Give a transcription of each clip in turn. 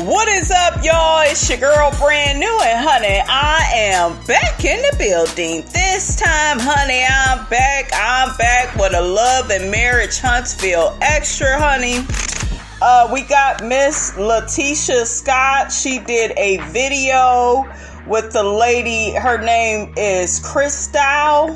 What is up, y'all? It's your girl, brand new, and honey, I am back in the building. This time, honey, I'm back with a Love and Marriage Huntsville Extra, honey. We got Miss Tisha Scott. She did a video with the lady. Her name is Crystal.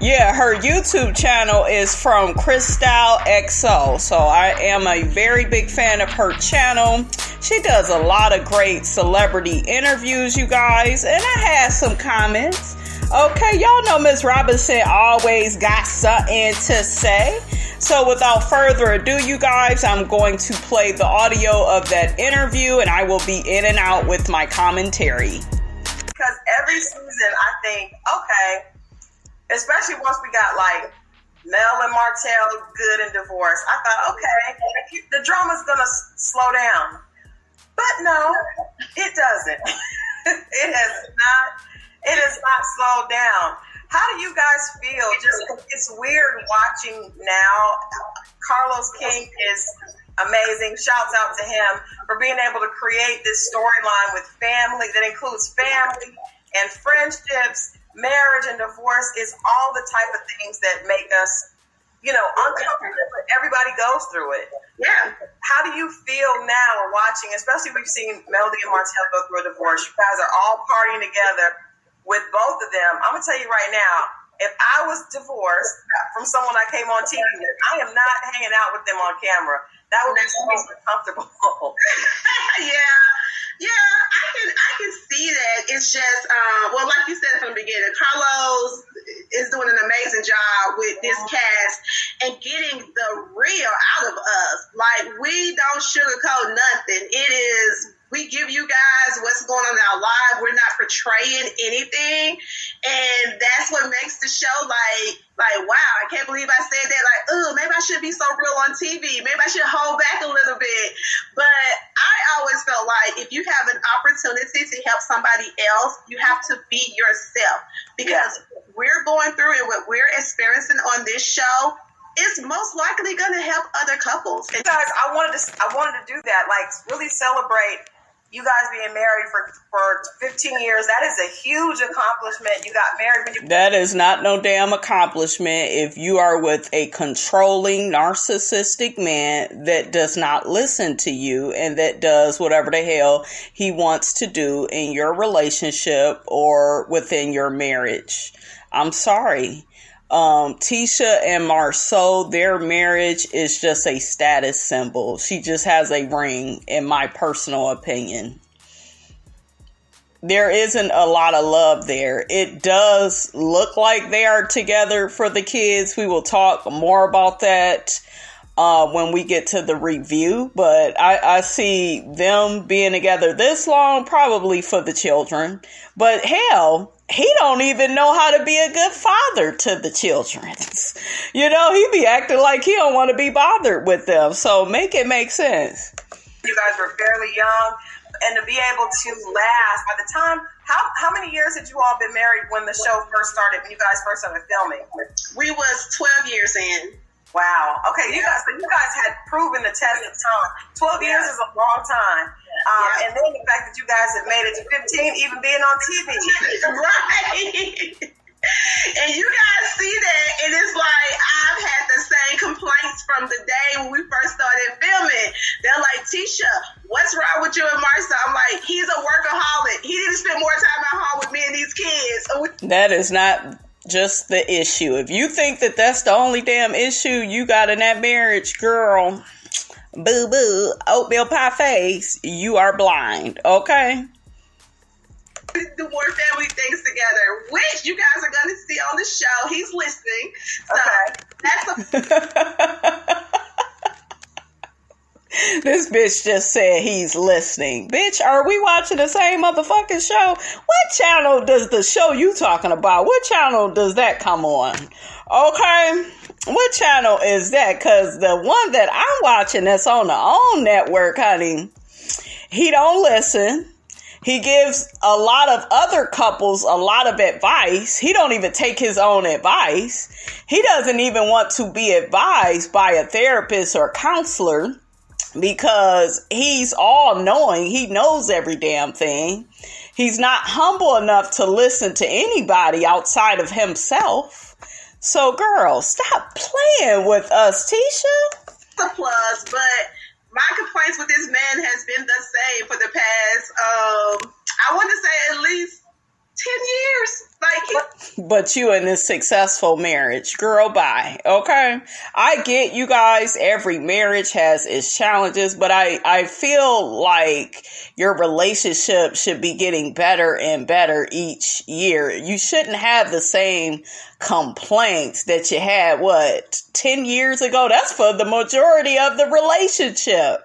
Yeah, her YouTube channel is from Crystal XO. So I am a very big fan of her channel. She does a lot of great celebrity interviews, you guys. And I had some comments. Okay, y'all know Miss Robinson always got something to say. So without further ado, you guys, I'm going to play the audio of that interview, and I will be in and out with my commentary. Because every season, I think, okay, especially once we got like Mel and Martell good and divorced, I thought, okay, the drama's gonna slow down. But no, it doesn't. It has not slowed down. How do you guys feel? It's weird watching now. Carlos King is amazing. Shouts out to him for being able to create this storyline with family that includes family and friendships. Marriage and divorce is all the type of things that make us, uncomfortable, but everybody goes through it. Yeah. How do you feel now watching, especially we've seen Melody and Martell go through a divorce. You guys are all partying together with both of them. I'm going to tell you right now, if I was divorced from someone I came on TV with, I am not hanging out with them on camera. That would be so uncomfortable. Yeah, I can see that. It's just, like you said from the beginning, Carlos is doing an amazing job with this cast and getting the real out of us. Like, we don't sugarcoat nothing. It is, we give you guys what's going on in our lives. We're not portraying anything. And that's what makes the show like, wow, I can't believe I said that. Like, oh, maybe I should be so real on TV. Maybe I should hold back a little bit. But I always felt like if you have an opportunity to help somebody else, you have to be yourself. Because we're going through and what we're experiencing on this show is most likely going to help other couples. And guys, I wanted to do that, like really celebrate you guys being married for 15 years. That is a huge accomplishment. You got married when you... That is not no damn accomplishment if you are with a controlling, narcissistic man that does not listen to you and that does whatever the hell he wants to do in your relationship or within your marriage. I'm sorry. Tisha and Marsau, their marriage is just a status symbol. She just has a ring, in my personal opinion. There isn't a lot of love there. It does look like they are together for the kids. We will talk more about that when we get to the review. But I see them being together this long, probably for the children. But hell, he don't even know how to be a good father to the children. He be acting like he don't want to be bothered with them. So make it make sense. You guys were fairly young, and to be able to last by the time, how many years had you all been married when the show first started, when you guys first started filming? We was 12 years in. Wow. Okay, you guys had proven the test of time. 12 years is a long time. And then the fact that you guys have made it to 15, even being on TV. Right. And you guys see that, and it's like, I've had the same complaints from the day when we first started filming. They're like, Tisha, what's wrong with you and Marsau? I'm like, he's a workaholic. He didn't spend more time at home with me and these kids. That is not just the issue. If you think that that's the only damn issue you got in that marriage, girl, boo boo, oatmeal pie face, you are blind, okay? Do more family things together, which you guys are going to see on the show. He's listening. So that's This bitch just said he's listening. Bitch, are we watching the same motherfucking show? What channel does the show you talking about? What channel does that come on? Okay? What channel is that? Because the one that I'm watching that's on the OWN network, honey, he don't listen. He gives a lot of other couples a lot of advice. He don't even take his own advice. He doesn't even want to be advised by a therapist or counselor. because he's all knowing. He knows every damn thing. He's not humble enough to listen to anybody outside of himself. So, girl, stop playing with us, Tisha. It's a plus, but my complaints with this man has been the same for the past, I want to say at least 10 years. But you in this successful marriage, girl, bye. Okay, I get you guys. Every marriage has its challenges, but I feel like your relationship should be getting better and better each year. You shouldn't have the same complaints that you had 10 years ago. That's for the majority of the relationship.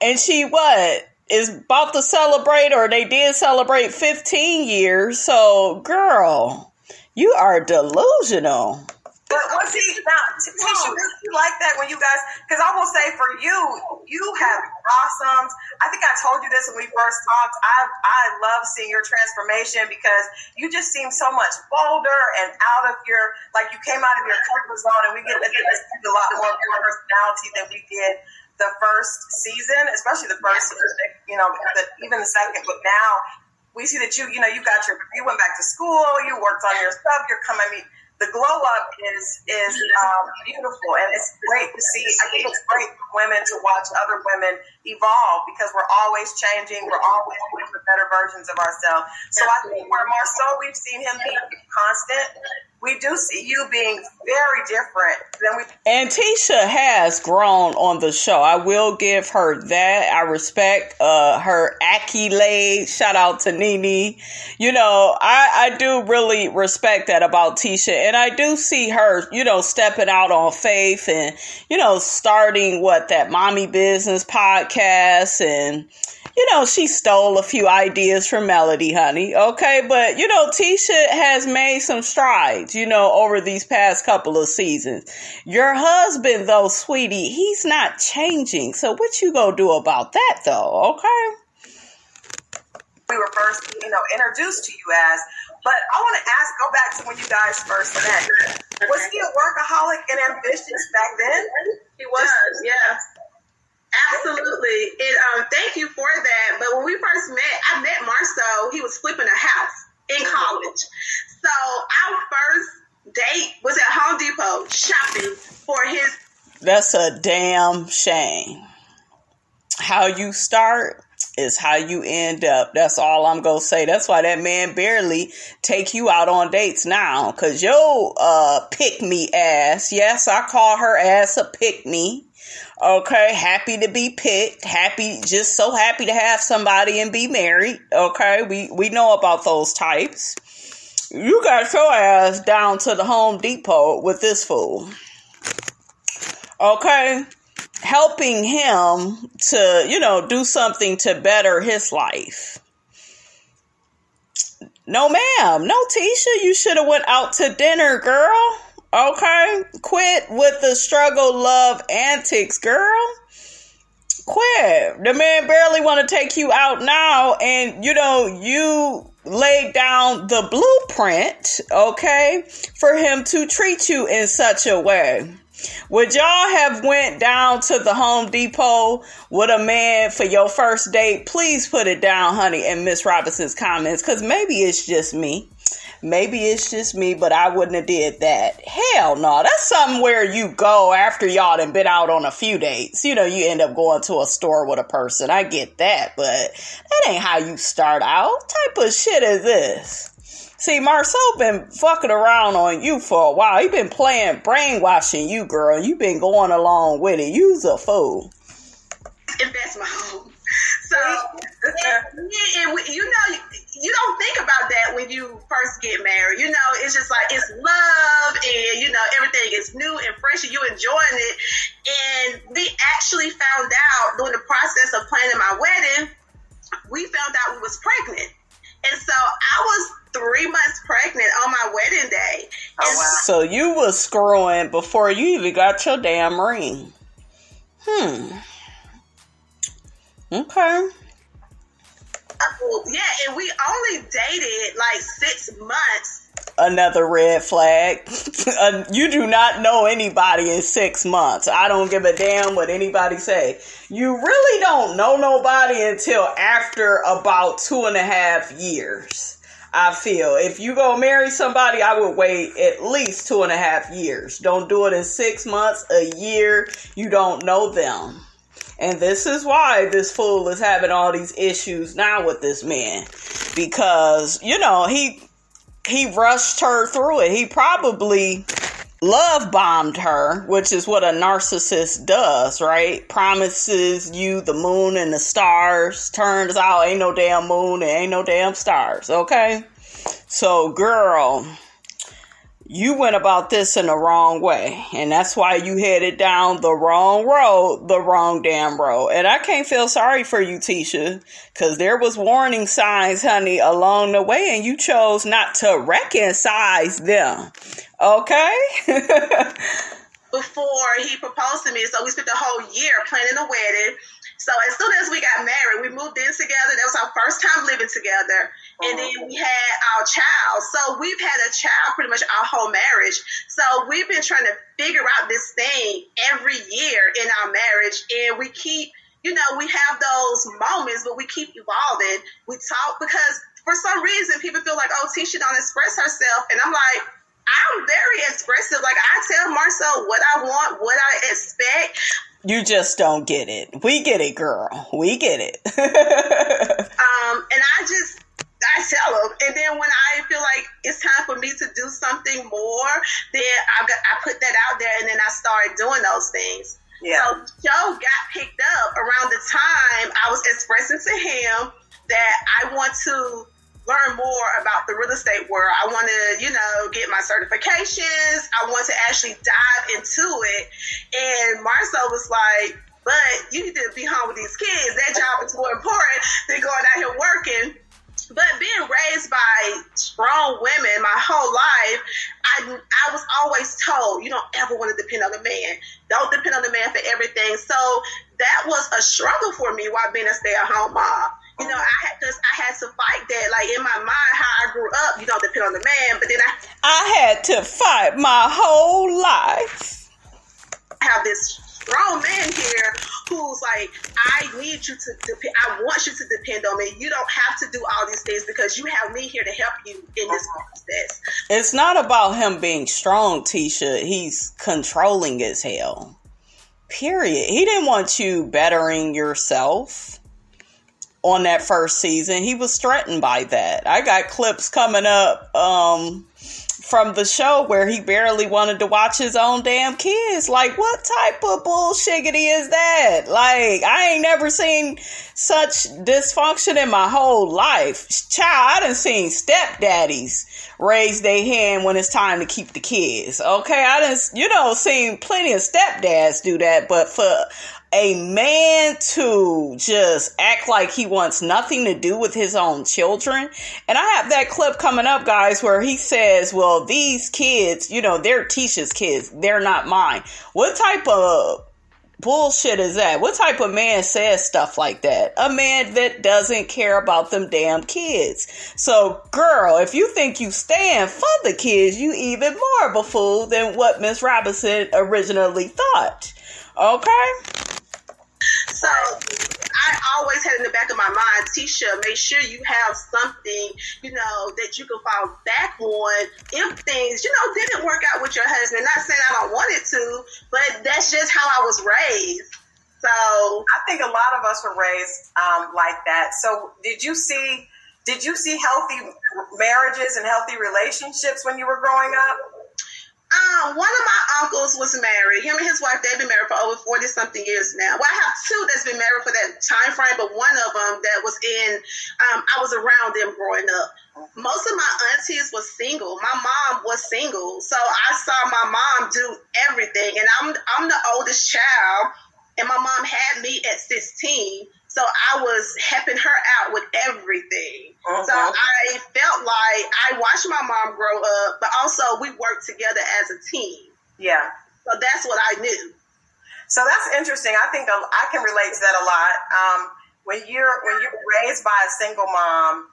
And she is about to celebrate, or they did celebrate 15 years. So, girl, you are delusional. But was he not? Tisha, was he like that when you guys? Because I will say for you, you have blossoms. I think I told you this when we first talked. I love seeing your transformation because you just seem so much bolder and out of your, like you came out of your comfort zone, and we get to see a lot more of your personality than we did the first season, especially the first season, even the second. But now we see that you went back to school, you worked on your stuff, you're coming. I mean, the glow up is beautiful, and it's great to see. I think it's great for women to watch other women evolve because we're always changing, we're always looking for better versions of ourselves. So I think where Marsau, we've seen him be constant. We do see you being very different than we. And Tisha has grown on the show. I will give her that. I respect her accolade. Shout out to Nene. I do really respect that about Tisha. And I do see her, stepping out on faith and, starting that Mommy Business podcast. And, she stole a few ideas from Melody, honey. Okay. But, Tisha has made some strides, over these past couple of seasons. Your husband, though, sweetie, he's not changing. So what you gonna do about that, though? Okay. We were first, introduced to you as, but I want to go back to when you guys first met. Was he a workaholic and ambitious back then? He was, yeah. Absolutely. Thank you for that. But when we first met, I met Marsau. He was flipping a house in college. So our first date was at Home Depot shopping for his. That's a damn shame. How you start is how you end up. That's all I'm going to say. That's why that man barely take you out on dates now. Because yo, pick-me ass. Yes, I call her ass a pick-me. Okay, happy to be picked, just so happy to have somebody and be married. Okay, we know about those types. You got your ass down to the Home Depot with this fool. Okay, helping him to, do something to better his life. No, ma'am. No, Tisha, you should have went out to dinner, girl. Okay, quit with the struggle love antics, girl. Quit. The man barely want to take you out now, and you laid down the blueprint, okay, for him to treat you in such a way. Would y'all have went down to the Home Depot with a man for your first date? Please put it down, honey, in Miss Robinson's comments, because maybe it's just me. Maybe it's just me, but I wouldn't have did that. Hell no. That's something where you go after y'all done been out on a few dates. You end up going to a store with a person. I get that, but that ain't how you start out. What type of shit is this? See, Marsau been fucking around on you for a while. He been brainwashing you, girl. You been going along with it. You's a fool. Invest my home. So, you don't think about that when you first get married. It's just like, it's love and, everything is new and fresh and you enjoying it. And we actually found out during the process of planning my wedding, we found out we was pregnant. And so I was 3 months pregnant on my wedding day. Oh, wow. So you was screwing before you even got your damn ring. Okay. Yeah, and we only dated like 6 months Another red flag. You do not know anybody in 6 months. I don't give a damn what anybody say. You really don't know nobody until after about 2.5 years. I feel if you go marry somebody, I would wait at least 2.5 years. Don't do it in 6 months, a year. You don't know them. And this is why this fool is having all these issues now with this man. Because, you know, he rushed her through it. He probably love bombed her, which is what a narcissist does, right? Promises you the moon and the stars. Turns out ain't no damn moon and ain't no damn stars, okay? So, girl, you went about this in the wrong way. And that's why you headed down the wrong road, the wrong damn road. And I can't feel sorry for you, Tisha, because there was warning signs, honey, along the way. And you chose not to reconcile them. Okay? Before he proposed to me, so we spent the whole year planning a wedding. So as soon as we got married, we moved in together. That was our first time living together. And then we had our child. So we've had a child pretty much our whole marriage. So we've been trying to figure out this thing every year in our marriage. And we keep, you know, we have those moments, but we keep evolving. We talk because for some reason people feel like, oh, Tisha don't express herself. And I'm like, I'm very expressive. Like I tell Marsau what I want, what I expect. You just don't get it. We get it, girl. We get it. And I tell them. And then when I feel like it's time for me to do something more, then I put that out there and then I started doing those things. Yeah. So Joe got picked up around the time I was expressing to him that I want to learn more about the real estate world. I want to, you know, get my certifications. I want to actually dive into it. And Marsau was like, but you need to be home with these kids. That job is more important than going out here working. But being raised by strong women my whole life, I was always told, you don't ever want to depend on a man. Don't depend on a man for everything. So that was a struggle for me while being a stay-at-home mom. You know, I had to fight that. Like in my mind, how I grew up, you don't depend on the man. But then I had to fight my whole life. I have this strong man here who's like, I need you to depend. I want you to depend on me. You don't have to do all these things because you have me here to help you in this process. It's not about him being strong, Tisha. He's controlling as hell. Period. He didn't want you bettering yourself. On that first season, he was threatened by that. I got clips coming up from the show where he barely wanted to watch his own damn kids. Like, what type of bullshiggity is that? Like, I ain't never seen such dysfunction in my whole life. Child, I done seen stepdaddies raise their hand when it's time to keep the kids. Okay, I done, seen plenty of stepdads do that, but for a man to just act like he wants nothing to do with his own children. And I have that clip coming up, guys, where he says, well, these kids, they're Tisha's kids. They're not mine. What type of bullshit is that? What type of man says stuff like that? A man that doesn't care about them damn kids. So, girl, if you think you stand for the kids, you even more of a fool than what Miss Robinson originally thought. Okay? So I always had in the back of my mind, Tisha, make sure you have something, that you can fall back on if things, didn't work out with your husband. Not saying I don't want it to, but that's just how I was raised. So I think a lot of us were raised like that. So did you see healthy marriages and healthy relationships when you were growing up? One of my uncles was married. Him and his wife, they've been married for over 40-something years now. Well, I have two that's been married for that time frame, but one of them that was I was around them growing up. Most of my aunties was single. My mom was single. So I saw my mom do everything. And I'm the oldest child, and my mom had me at 16. So I was helping her out with everything. Uh-huh. So I felt like I watched my mom grow up, but also we worked together as a team. Yeah. So that's what I knew. So that's interesting. I think I can relate to that a lot. When you're raised by a single mom,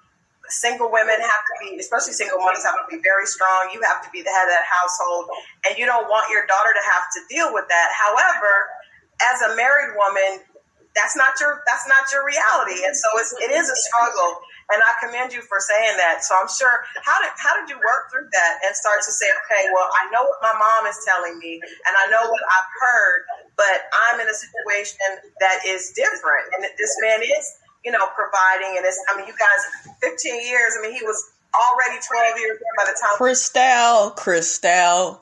single women have to be, especially single mothers, have to be very strong. You have to be the head of that household, and you don't want your daughter to have to deal with that. However, as a married woman, that's not your reality, and so it is a struggle. And I commend you for saying that. So I'm sure, how did you work through that and start to say, okay, well, I know what my mom is telling me, and I know what I've heard, but I'm in a situation that is different, and this man is, providing, and you guys, 15 years, he was already 12 years by the time.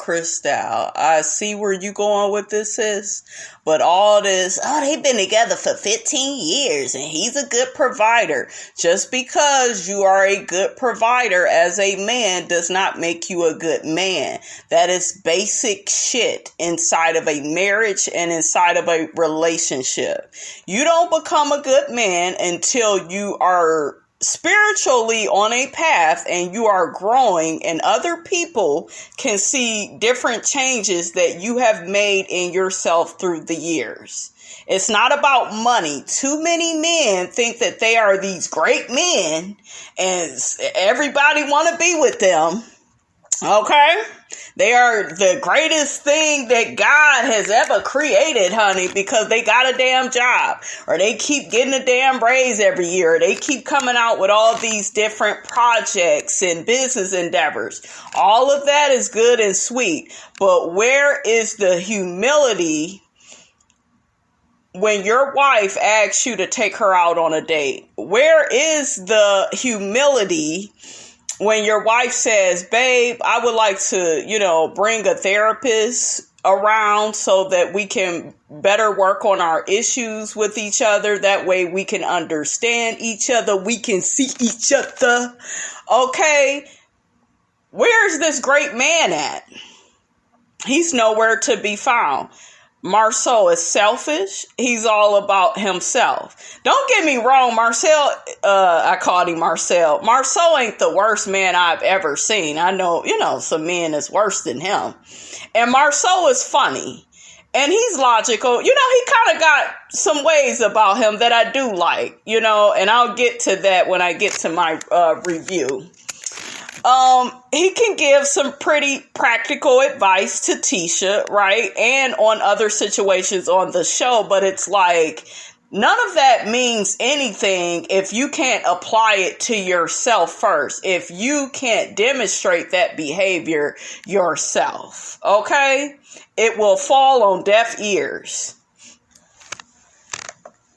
Crystal, I see where you going with this is, but all this, they've been together for 15 years and he's a good provider. Just because you are a good provider as a man does not make you a good man. That is basic shit inside of a marriage and inside of a relationship. You don't become a good man until you are spiritually on a path and you are growing, and other people can see different changes that you have made in yourself through the years. It's not about money. Too many men think that they are these great men and everybody want to be with them. Okay? They are the greatest thing that God has ever created, honey, because they got a damn job, or they keep getting a damn raise every year. Or they keep coming out with all these different projects and business endeavors. All of that is good and sweet. But where is the humility when your wife asks you to take her out on a date? Where is the humility when your wife says, babe, I would like to, bring a therapist around so that we can better work on our issues with each other. That way we can understand each other. We can see each other. Okay. Where's this great man at? He's nowhere to be found. Marsau is selfish. He's all about himself. Don't get me wrong, I called him Marcel. Marsau ain't the worst man I've ever seen. I know, some men is worse than him. And Marsau is funny. And he's logical. He kind of got some ways about him that I do like, and I'll get to that when I get to my review. He can give some pretty practical advice to Tisha, right? And on other situations on the show, but it's like, none of that means anything if you can't apply it to yourself first. If you can't demonstrate that behavior yourself, okay? It will fall on deaf ears.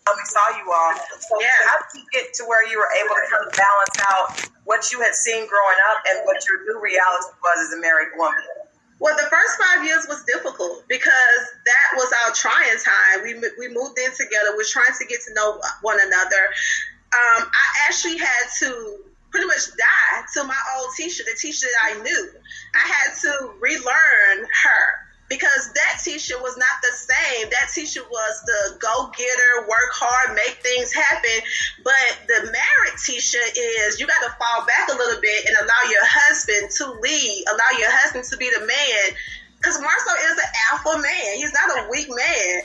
We saw you all. So how did you get to where you were able to kind of balance out what you had seen growing up and what your new reality was as a married woman? Well, the first 5 years was difficult because that was our trying time. We moved in together. We're trying to get to know one another. I actually had to pretty much die to my old Tisha, the Tisha that I knew. I had to relearn her, because that Tisha was not the same. That Tisha was the go-getter, work hard, make things happen. But the married Tisha is, you got to fall back a little bit and allow your husband to lead, allow your husband to be the man. Because Marsau is an alpha man. He's not a weak man.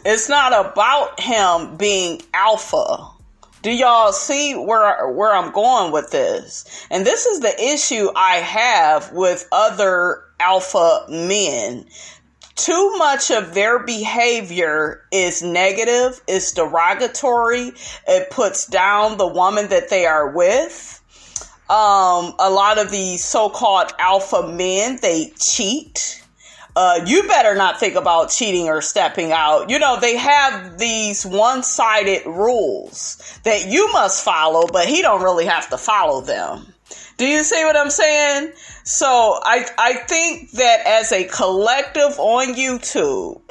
It's not about him being alpha. Do y'all see where I'm going with this? And this is the issue I have with other alpha men. Too much of their behavior is negative, is derogatory. It puts down the woman that they are with. A lot of these so-called alpha men, they cheat. You better not think about cheating or stepping out. They have these one-sided rules that you must follow, but he don't really have to follow them. Do you see what I'm saying? So I think that as a collective on YouTube,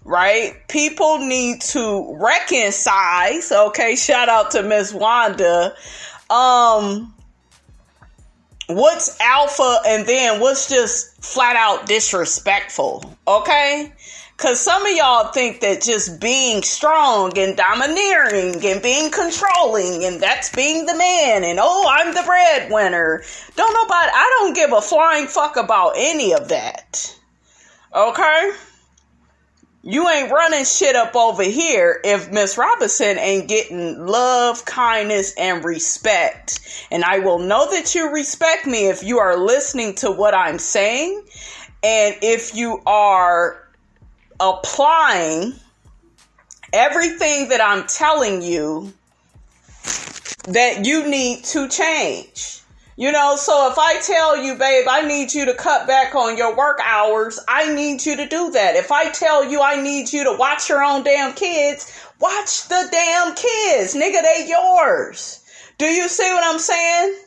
right, people need to reconcile. Okay, shout out to Miss Wanda. What's alpha and then what's just flat out disrespectful, okay? Because some of y'all think that just being strong and domineering and being controlling and that's being the man and, I'm the breadwinner. I don't give a flying fuck about any of that, okay? You ain't running shit up over here if Miss Robinson ain't getting love, kindness, and respect. And I will know that you respect me if you are listening to what I'm saying, and if you are applying everything that I'm telling you that you need to change. You know, so if I tell you, babe, I need you to cut back on your work hours, I need you to do that. If I tell you I need you to watch your own damn kids, watch the damn kids. Nigga, they yours. Do you see what I'm saying?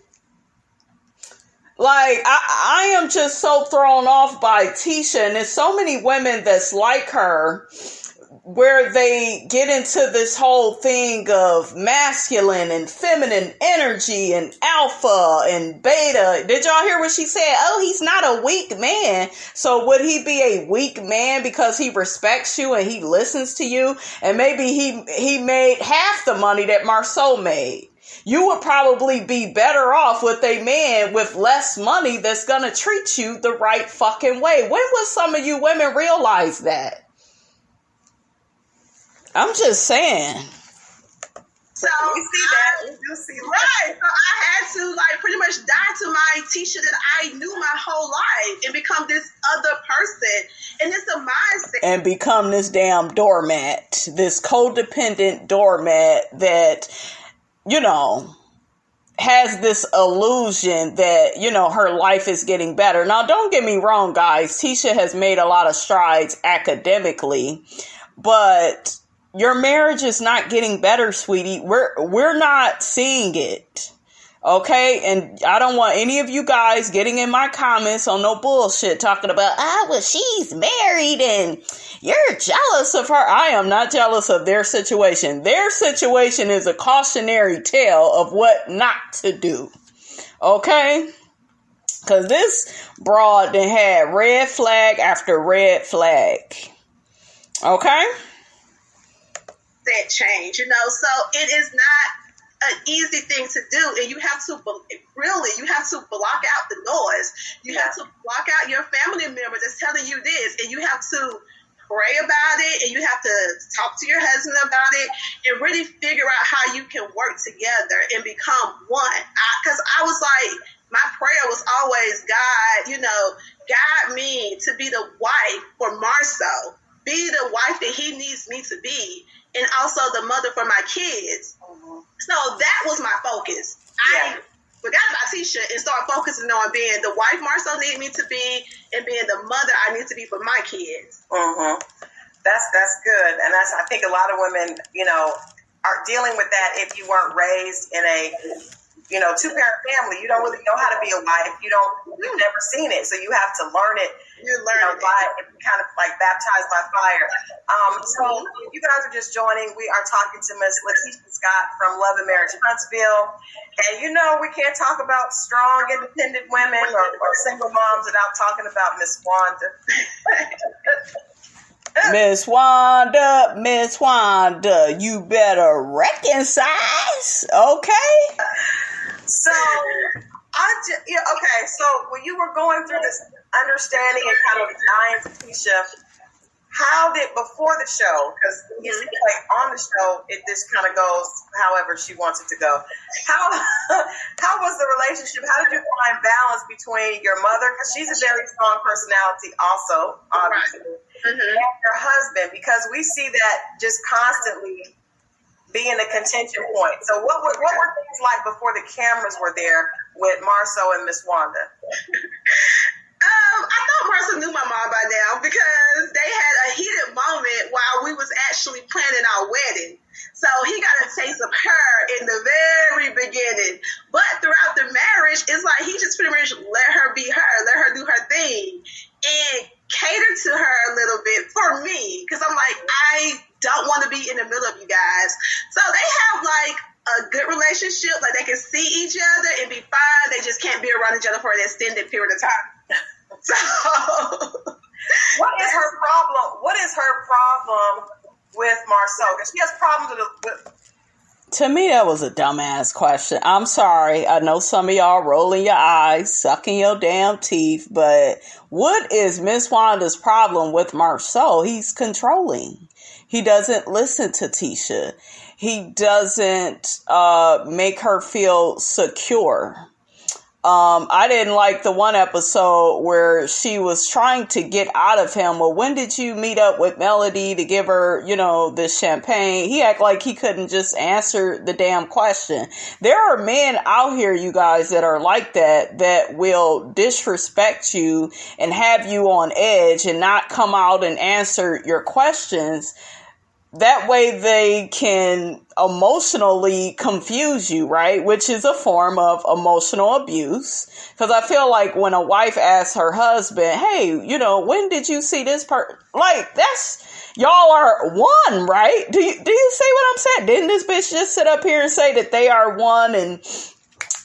Like, I am just so thrown off by Tisha, and there's so many women that's like her, where they get into this whole thing of masculine and feminine energy and alpha and beta. Did y'all hear what she said? Oh, he's not a weak man. So would he be a weak man because he respects you and he listens to you? And maybe he made half the money that Marsau made. You would probably be better off with a man with less money that's going to treat you the right fucking way. When will some of you women realize that? I'm just saying. So you see that? You see that? Right. So I had to like pretty much die to my Tisha that I knew my whole life and become this other person. And it's a mindset. And become this damn doormat, this codependent doormat that, you know, has this illusion that, you know, her life is getting better. Now, don't get me wrong, guys. Tisha has made a lot of strides academically, but your marriage is not getting better, sweetie. We're not seeing it. Okay? And I don't want any of you guys getting in my comments on no bullshit talking about, well, she's married and you're jealous of her. I am not jealous of their situation. Their situation is a cautionary tale of what not to do. Okay? Because this broad done had red flag after red flag. Okay? That change, you know, so it is not an easy thing to do, and you have to block out the noise. You have to block out your family member that's telling you this, and you have to pray about it, and you have to talk to your husband about it, and really figure out how you can work together and become one. Because I was like, my prayer was always, God, you know, guide me to be the wife for Marsau, be the wife that he needs me to be, and also the mother for my kids. Mm-hmm. So that was my focus. Yeah. I forgot about Tisha and started focusing on being the wife Marsau needed me to be and being the mother I need to be for my kids. Mm-hmm. That's good. And I think a lot of women, you know, are dealing with that if you weren't raised in a, you know, two-parent family. You don't really know how to be a wife. You've never seen it. So you have to learn it. You learn it kind of like baptized by fire. So if you guys are just joining, we are talking to Miss Tisha Scott from Love and Marriage Huntsville. And you know, we can't talk about strong, independent women or single moms without talking about Miss Wanda. Miss Wanda, you better reconcile, okay? So, so when you were going through this understanding and kind of dying to Tisha, how did, before the show, because you see, like on the show, it just kind of goes however she wants it to go. How was the relationship? How did you find balance between your mother, because she's a very strong personality also, obviously, and your husband, because we see that just constantly being a contention point. So what were things like before the cameras were there with Marsau and Miss Wanda? I thought Marsau knew my mom by now because they had a heated moment while we was actually planning our wedding. So he got a taste of her in the very beginning. But throughout the marriage, it's like he just pretty much let her be her, let her do her thing, and cater to her a little bit for me. Because I'm like, I don't want to be in the middle of you guys. So they have like a good relationship. Like they can see each other and be fine. They just can't be around each other for an extended period of time. So what is her problem? What is her problem with Marsau? Because she has problems with To me, that was a dumbass question. I'm sorry. I know some of y'all rolling your eyes, sucking your damn teeth, but what is Miss Wanda's problem with Marsau? He's controlling. He doesn't listen to Tisha. He doesn't make her feel secure. I didn't like the one episode where she was trying to get out of him. Well, when did you meet up with Melody to give her, the champagne? He act like he couldn't just answer the damn question. There are men out here, you guys, that are like that will disrespect you and have you on edge and not come out and answer your questions. That way they can emotionally confuse you, right? Which is a form of emotional abuse. Because I feel like when a wife asks her husband, hey, when did you see this person? Like, that's, y'all are one, right? Do you see what I'm saying? Didn't this bitch just sit up here and say that they are one and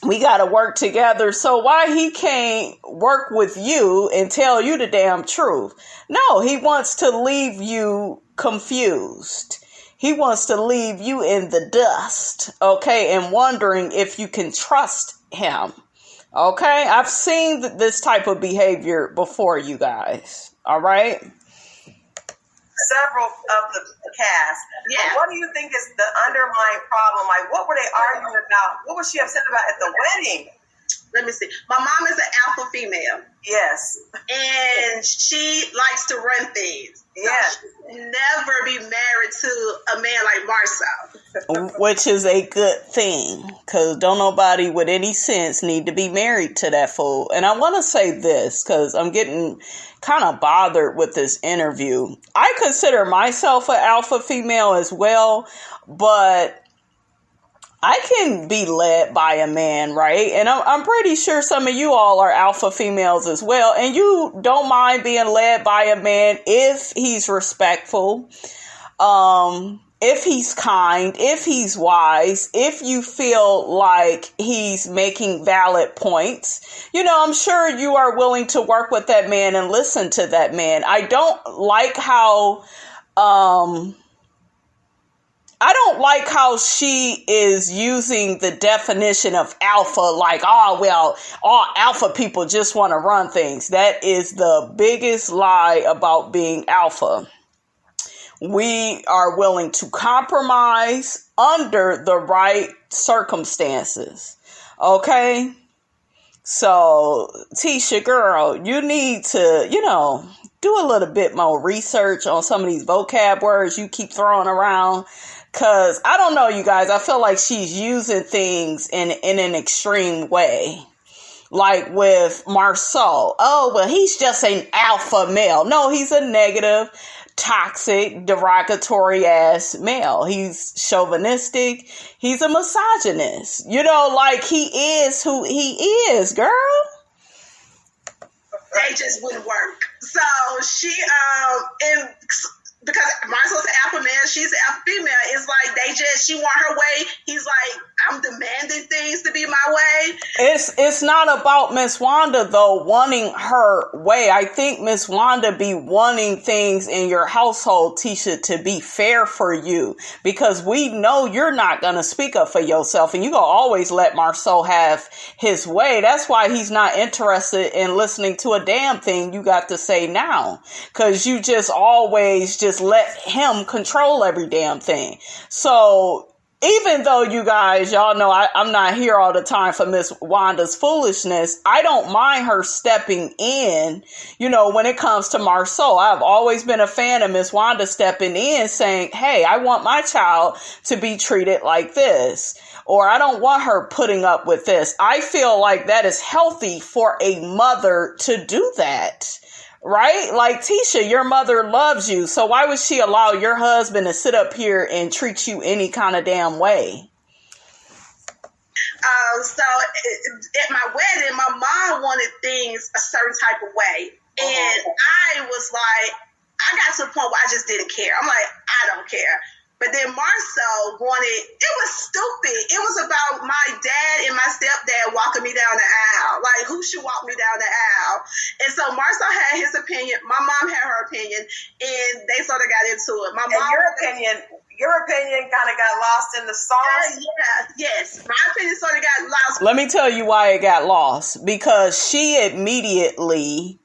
we got to work together? So why he can't work with you and tell you the damn truth? No, he wants to leave you confused. He wants to leave you in the dust, okay, and wondering if you can trust him, okay? I've seen this type of behavior before, you guys, all right? Several of the cast. Yeah. What do you think is the underlying problem? Like, what were they arguing about? What was she upset about at the wedding? Let me see. My mom is an alpha female. Yes. And she likes to run things. Yeah. So never be married to a man like Marsau. Which is a good thing, because don't nobody with any sense need to be married to that fool. And I want to say this, because I'm getting kind of bothered with this interview. I consider myself an alpha female as well, but I can be led by a man, right? And I'm pretty sure some of you all are alpha females as well. And you don't mind being led by a man if he's respectful, if he's kind, if he's wise, if you feel like he's making valid points. I'm sure you are willing to work with that man and listen to that man. I don't like how she is using the definition of alpha like, all alpha people just want to run things. That is the biggest lie about being alpha. We are willing to compromise under the right circumstances. Okay? So, Tisha, girl, you need to, do a little bit more research on some of these vocab words you keep throwing around. Because, I don't know, you guys, I feel like she's using things in an extreme way. Like with Marsau. Oh, well, he's just an alpha male. No, he's a negative, toxic, derogatory ass male. He's chauvinistic. He's a misogynist. Like he is who he is, girl. They just wouldn't work. So she, because Marsau's an alpha male, she's an alpha female. It's like she want her way. He's like, I'm demanding things to be my way. It's not about Miss Wanda though wanting her way. I think Miss Wanda be wanting things in your household, Tisha, to be fair for you, because we know you're not gonna speak up for yourself, and you gonna always let Marsau have his way. That's why he's not interested in listening to a damn thing you got to say now, because you just always just let him control every damn thing. So even though you guys, y'all know I'm not here all the time for Miss Wanda's foolishness, I don't mind her stepping in, when it comes to Marsau. I've always been a fan of Miss Wanda stepping in saying, hey, I want my child to be treated like this, or I don't want her putting up with this. I feel like that is healthy for a mother to do that. Right? Like, Tisha, your mother loves you. So why would she allow your husband to sit up here and treat you any kind of damn way? So at my wedding, my mom wanted things a certain type of way. And I was like, I got to the point where I just didn't care. I'm like, I don't care. But then Marsau wanted, it was stupid. It was about my dad and my stepdad walking me down the aisle. Like, who should walk me down the aisle? And so Marsau had his opinion. My mom had her opinion. And they sort of got into it. Your opinion, your opinion kind of got lost in the sauce. Yes. My opinion sort of got lost. Let me tell you why it got lost. Because she immediately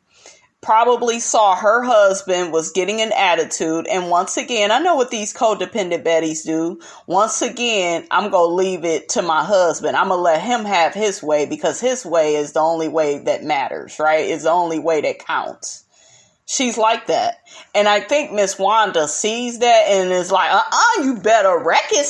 probably saw her husband was getting an attitude. And once again, I know what these codependent Bettys do. Once again, I'm going to leave it to my husband. I'm going to let him have his way because his way is the only way that matters, right? It's the only way that counts. She's like that. And I think Miss Wanda sees that and is like, you better recognize,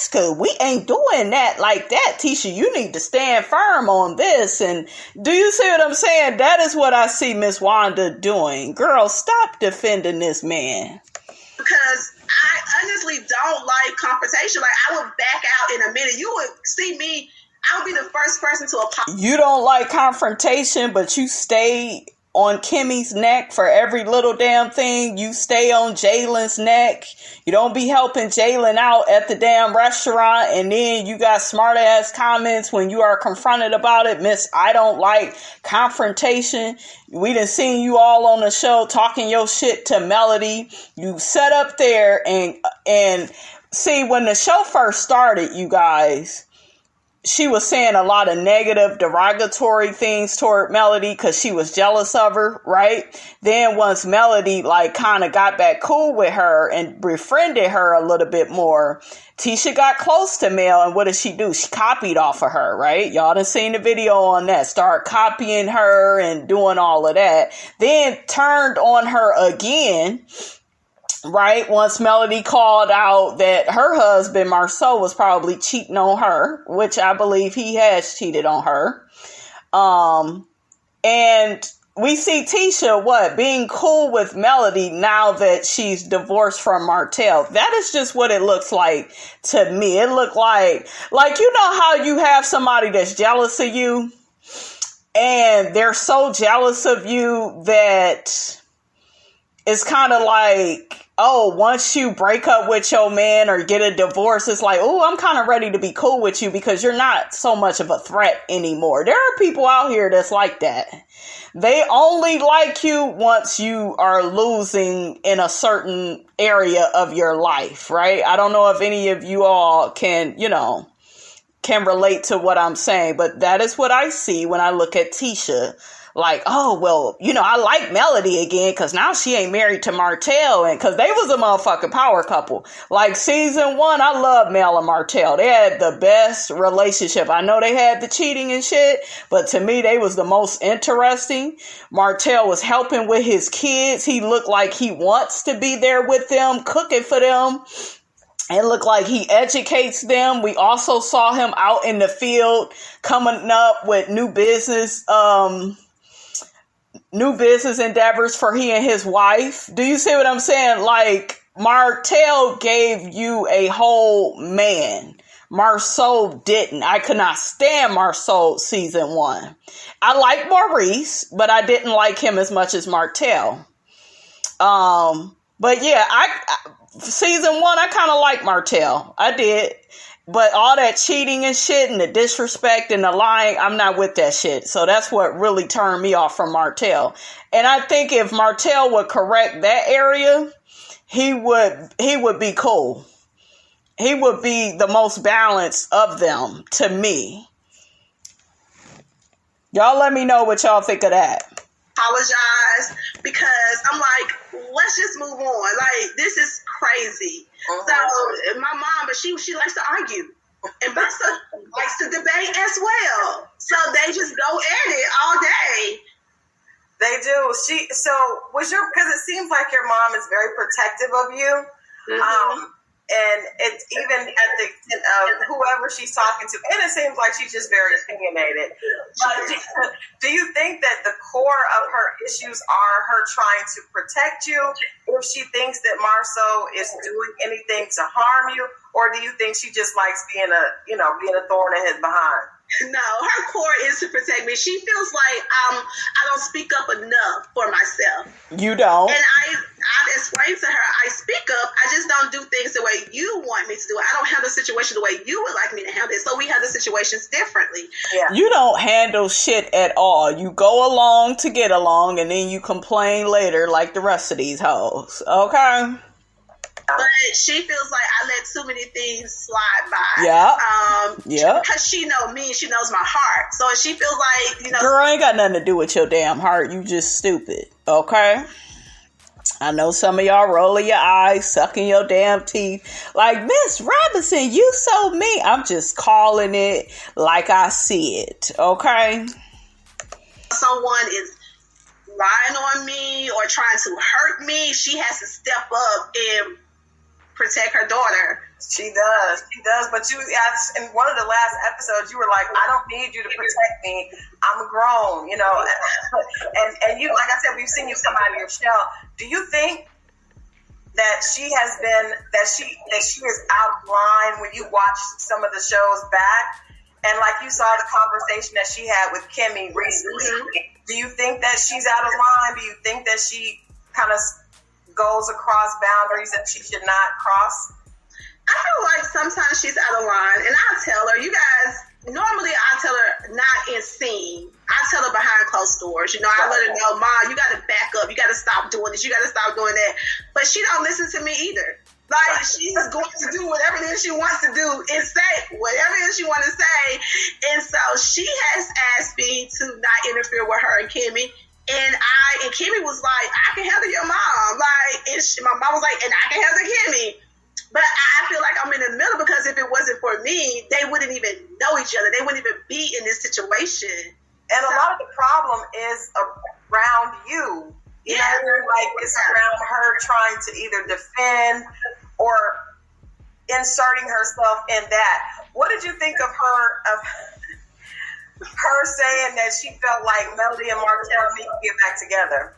because we ain't doing that like that. Tisha, you need to stand firm on this. And do you see what I'm saying? That is what I see Miss Wanda doing. Girl, stop defending this man. Because I honestly don't like confrontation. Like, I would back out in a minute. You would see me, I would be the first person to apologize. You don't like confrontation, but you stay on Kimmy's neck for every little damn thing. You stay on Jalen's neck. You don't be helping Jalen out at the damn restaurant, and then you got smart ass comments when you are confronted about it. Miss, I don't like confrontation. We done seen you all on the show talking your shit to Melody. You sat up there and see, when the show first started, you guys, she was saying a lot of negative, derogatory things toward Melody because she was jealous of her, right? Then once Melody kind of got back cool with her and befriended her a little bit more, Tisha got close to Mel, and what did she do? She copied off of her, right? Y'all done seen the video on that. Start copying her and doing all of that. Then turned on her again, right? Once Melody called out that her husband, Marsau, was probably cheating on her, which I believe he has cheated on her. And we see Tisha, being cool with Melody now that she's divorced from Martell. That is just what it looks like to me. It looked like, you know how you have somebody that's jealous of you, and they're so jealous of you that it's kind of like, once you break up with your man or get a divorce, it's like, I'm kind of ready to be cool with you because you're not so much of a threat anymore. There are people out here that's like that. They only like you once you are losing in a certain area of your life, right? I don't know if any of you all can relate to what I'm saying, but that is what I see when I look at Tisha. I like Melody again because now she ain't married to Martell, and because they was a motherfucking power couple. Like season 1, I love Mel and Martell. They had the best relationship. I know they had the cheating and shit, but to me, they was the most interesting. Martell was helping with his kids. He looked like he wants to be there with them, cooking for them. It looked like he educates them. We also saw him out in the field coming up with new business endeavors for he and his wife. Do you see what I'm saying? Like, Martell gave you a whole man. Marsau didn't. I could not stand Marsau season 1. I like Maurice, but I didn't like him as much as Martell. But yeah, season 1, I kind of like Martell. I did. But all that cheating and shit and the disrespect and the lying, I'm not with that shit. So that's what really turned me off from Martell. And I think if Martell would correct that area, he would be cool. He would be the most balanced of them to me. Y'all let me know what y'all think of that. Apologize, because I'm like, let's just move on. Like, this is crazy. So my mom, but she likes to argue, and Buster likes to debate as well. So they just go at it all day. They do. Because it seems like your mom is very protective of you. Mm-hmm. And it's even at the extent of whoever she's talking to. And it seems like she's just very opinionated. But do you think that the core of her issues are her trying to protect you? If she thinks that Marsau is doing anything to harm you? Or do you think she just likes being a thorn in his behind? No, her core is to protect me. She feels like I don't speak up enough for myself. You don't. And I explained to her, I speak up. I just don't do things the way you want me to do it. I don't handle the situation the way you would like me to handle it. So we handle situations differently. Yeah. You don't handle shit at all. You go along to get along, and then you complain later like the rest of these hoes. Okay? But she feels like I let too many things slide by. Yeah. Because she knows me, she knows my heart. So she feels like, you know. Girl, ain't got nothing to do with your damn heart. You just stupid. Okay? I know some of y'all rolling your eyes, sucking your damn teeth. Like, Miss Robinson, you so mean. I'm just calling it like I see it. Okay? Someone is lying on me or trying to hurt me, she has to step up and protect her daughter. She does. But you, in one of the last episodes, you were like, I don't need you to protect me. I'm grown, you know. And you, like I said, we've seen you come out of your shell. Do you think that she is out of line when you watch some of the shows back? And like you saw the conversation that she had with Kimmy recently. Mm-hmm. Do you think that she's out of line? Do you think that she kind of goes across boundaries that she should not cross? I feel like sometimes she's out of line, and I tell her, you guys, normally I tell her not in scene. I tell her behind closed doors. You know, I let her know, Mom, you got to back up. You got to stop doing this. You got to stop doing that. But she don't listen to me either. Like, she's going to do whatever it is she wants to do and say whatever it is she wants to say. And so she has asked me to not interfere with her and Kimmy. And Kimmy was like, I can handle your mom. Like, and my mom was like, and I can handle Kimmy. But I feel like I'm in the middle because if it wasn't for me, they wouldn't even know each other. They wouldn't even be in this situation. And a lot of the problem is around you. You know, like it's around her trying to either defend or inserting herself in that. What did you think of her saying that she felt like Melody and Martell need to get back together?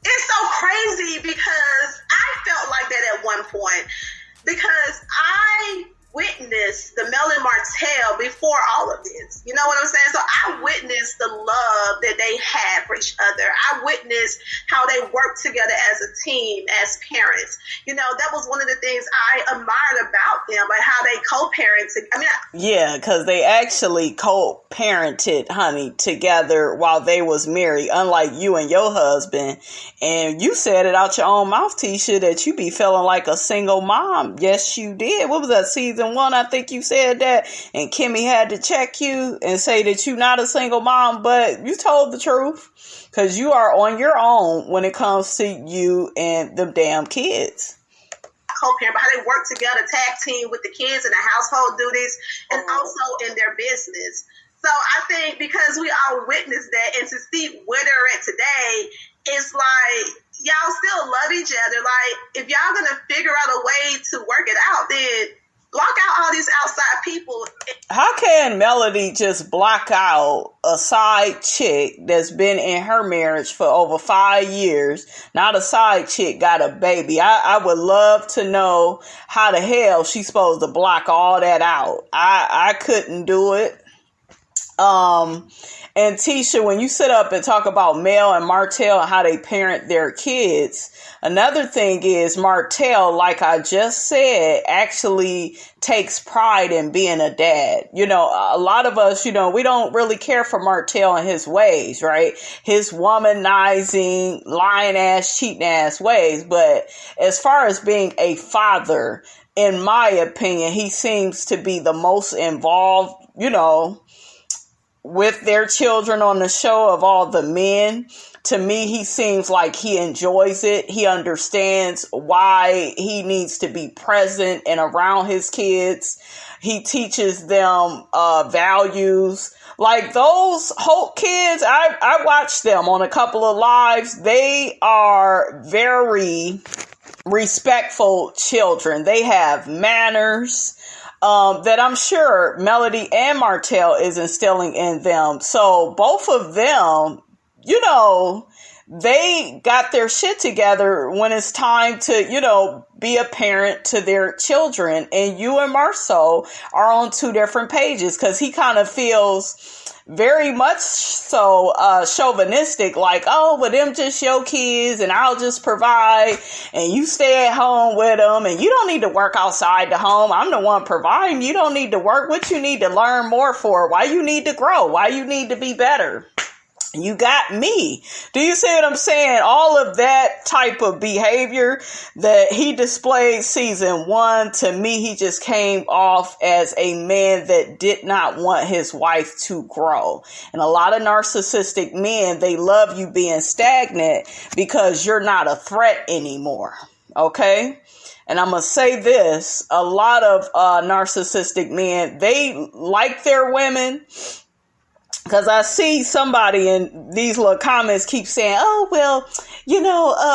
It's so crazy because I felt like that at one point because I witnessed the Mel and Martell before all of this. You know what I'm saying? So I witnessed the love that they had for each other. I witnessed how they worked together as a team, as parents. You know, that was one of the things I admired about them, like how they co-parented. Yeah, because they actually co-parented, honey, together while they was married, unlike you and your husband. And you said it out your own mouth, Tisha, that you be feeling like a single mom. Yes, you did. What was that, season 1? I think you said that. And Kimmy had to check you and say that you're not a single mom, but you told the truth. Because you are on your own when it comes to you and the damn kids. Co-parent, but how they work together, tag team with the kids and the household duties, and also in their business. So I think because we all witnessed that, and to see where they're at today, it's like y'all still love each other. Like if y'all gonna figure out a way to work it out, then block out all these outside people. How can Melody just block out a side chick that's been in her marriage for over 5 years? Not a side chick, got a baby. I would love to know how the hell she's supposed to block all that out. I couldn't do it. And Tisha, when you sit up and talk about Mel and Martell and how they parent their kids, another thing is Martell, like I just said, actually takes pride in being a dad. You know, a lot of us, you know, we don't really care for Martell and his ways, right? His womanizing, lying ass, cheating ass ways. But as far as being a father, in my opinion, he seems to be the most involved, you know, with their children on the show of all the men. To me, he seems like he enjoys it. He understands why he needs to be present and around his kids. He teaches them values. Like those Hope kids, I watched them on a couple of lives. They are very respectful children. They have manners. That I'm sure Melody and Martell is instilling in them. So both of them, you know, they got their shit together when it's time to, you know, be a parent to their children. And you and Marsau are on 2 different pages because he kind of feels very much so chauvinistic, like, oh, but them just your kids and I'll just provide and you stay at home with them and you don't need to work outside the home. I'm the one providing. You don't need to work. What you need to learn more for? Why you need to grow? Why you need to be better? You got me. Do you see what I'm saying? All of that type of behavior that he displayed season 1, to me, he just came off as a man that did not want his wife to grow. And a lot of narcissistic men, they love you being stagnant because you're not a threat anymore. Okay? And I'm going to say this, a lot of narcissistic men, they like their women. Because I see somebody in these little comments keep saying, oh, well,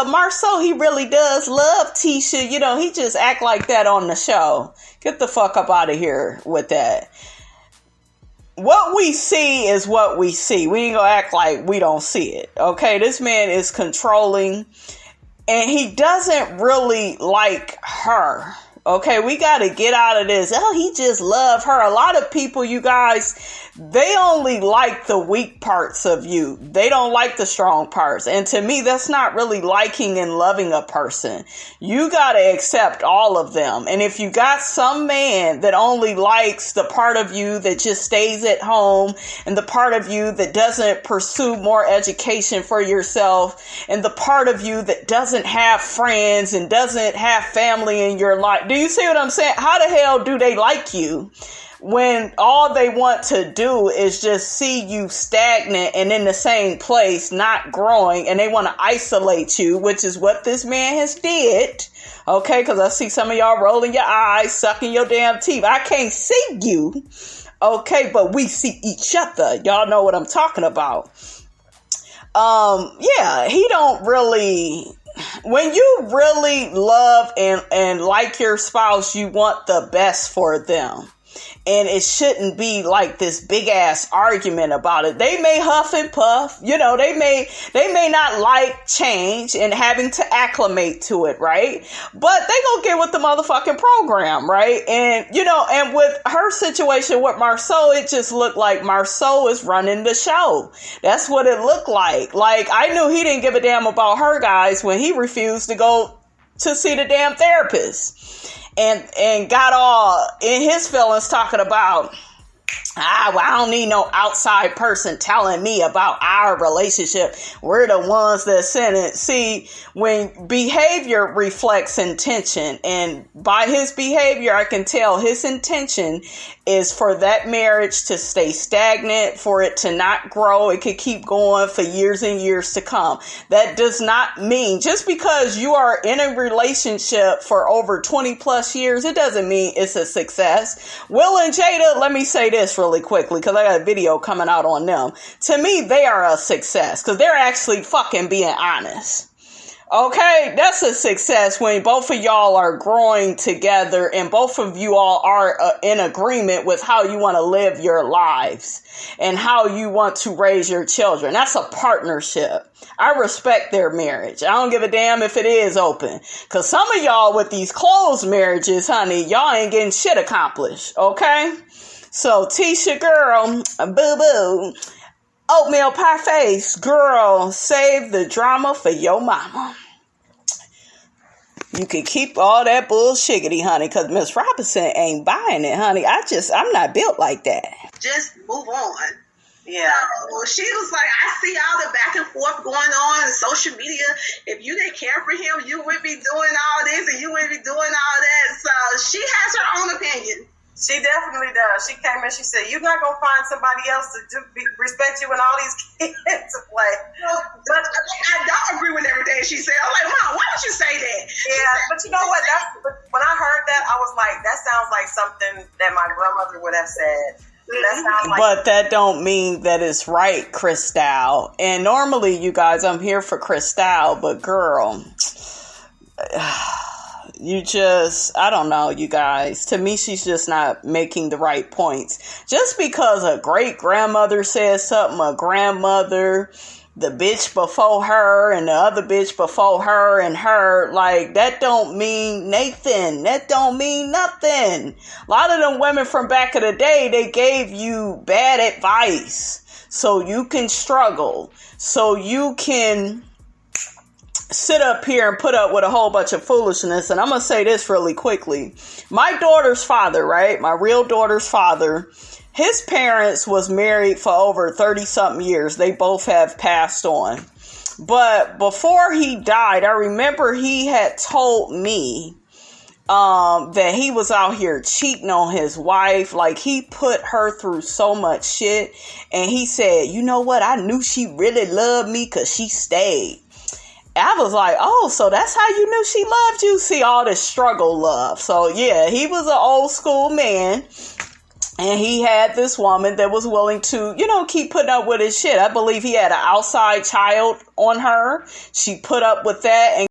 Marsau, he really does love Tisha. He just act like that on the show. Get the fuck up out of here with that. What we see is what we see. We ain't gonna act like we don't see it. Okay, this man is controlling and he doesn't really like her. Okay, we got to get out of this. Oh, he just loved her. A lot of people, you guys, they only like the weak parts of you. They don't like the strong parts. And to me, that's not really liking and loving a person. You got to accept all of them. And if you got some man that only likes the part of you that just stays at home and the part of you that doesn't pursue more education for yourself and the part of you that doesn't have friends and doesn't have family in your life. Do you see what I'm saying? How the hell do they like you when all they want to do is just see you stagnant and in the same place, not growing, and they want to isolate you, which is what this man has did. Okay, because I see some of y'all rolling your eyes, sucking your damn teeth. I can't see you. Okay, but we see each other. Y'all know what I'm talking about. Yeah, he don't really... When you really love and like your spouse, you want the best for them. And it shouldn't be like this big ass argument about it. They may huff and puff, they may not like change and having to acclimate to it, right? But they gonna get with the motherfucking program, right? And, and with her situation with Marsau, it just looked like Marsau is running the show. That's what it looked like. Like, I knew he didn't give a damn about her, guys, when he refused to go to see the damn therapist. And got all in his feelings talking about, well, I don't need no outside person telling me about our relationship. We're the ones that sent it. See, when behavior reflects intention, and by his behavior, I can tell his intention is for that marriage to stay stagnant, for it to not grow. It could keep going for years and years to come. That does not mean just because you are in a relationship for over 20 plus years, it doesn't mean it's a success. Will and Jada, let me say this really quickly because I got a video coming out on them. To me, they are a success because they're actually fucking being honest. Okay, that's a success when both of y'all are growing together and both of you all are in agreement with how you want to live your lives and how you want to raise your children. That's a partnership. I respect their marriage. I don't give a damn if it is open. Because some of y'all with these closed marriages, honey, y'all ain't getting shit accomplished. Okay? So, Tisha, girl, boo-boo, oatmeal pie face, girl, save the drama for your mama. You can keep all that bullshiggity, honey, because Miss Robinson ain't buying it, honey. I'm not built like that. Just move on. Yeah. So she was like, I see all the back and forth going on in social media. If you didn't care for him, you would be doing all this and you would be doing all that. So she has her own opinion. She definitely does. She came in, she said, you're not going to find somebody else to respect you and all these kids to play. But I don't agree with everything she said. I'm like, Mom, why would you say that? Yeah, but you know what? When I heard that, I was like, that sounds like something that my grandmother would have said. That sounds like. But that don't mean that it's right, Cristal. And normally, you guys, I'm here for Cristal, but girl... I don't know, you guys. To me, she's just not making the right points. Just because a great grandmother says something, a grandmother, the bitch before her and the other bitch before her and her, like, that don't mean Nathan. That don't mean nothing. A lot of them women from back of the day, they gave you bad advice so you can struggle, so you can sit up here and put up with a whole bunch of foolishness. And I'm going to say this really quickly. My daughter's father, right? My real daughter's father his parents was married for over 30-something years. They both have passed on. But before he died, I remember he had told me that he was out here cheating on his wife. Like, he put her through so much shit. And he said, you know what? I knew she really loved me because she stayed. I was like, oh, so that's how you knew she loved you? See, all this struggle love. So, yeah, he was an old school man. And he had this woman that was willing to, keep putting up with his shit. I believe he had an outside child on her. She put up with that. And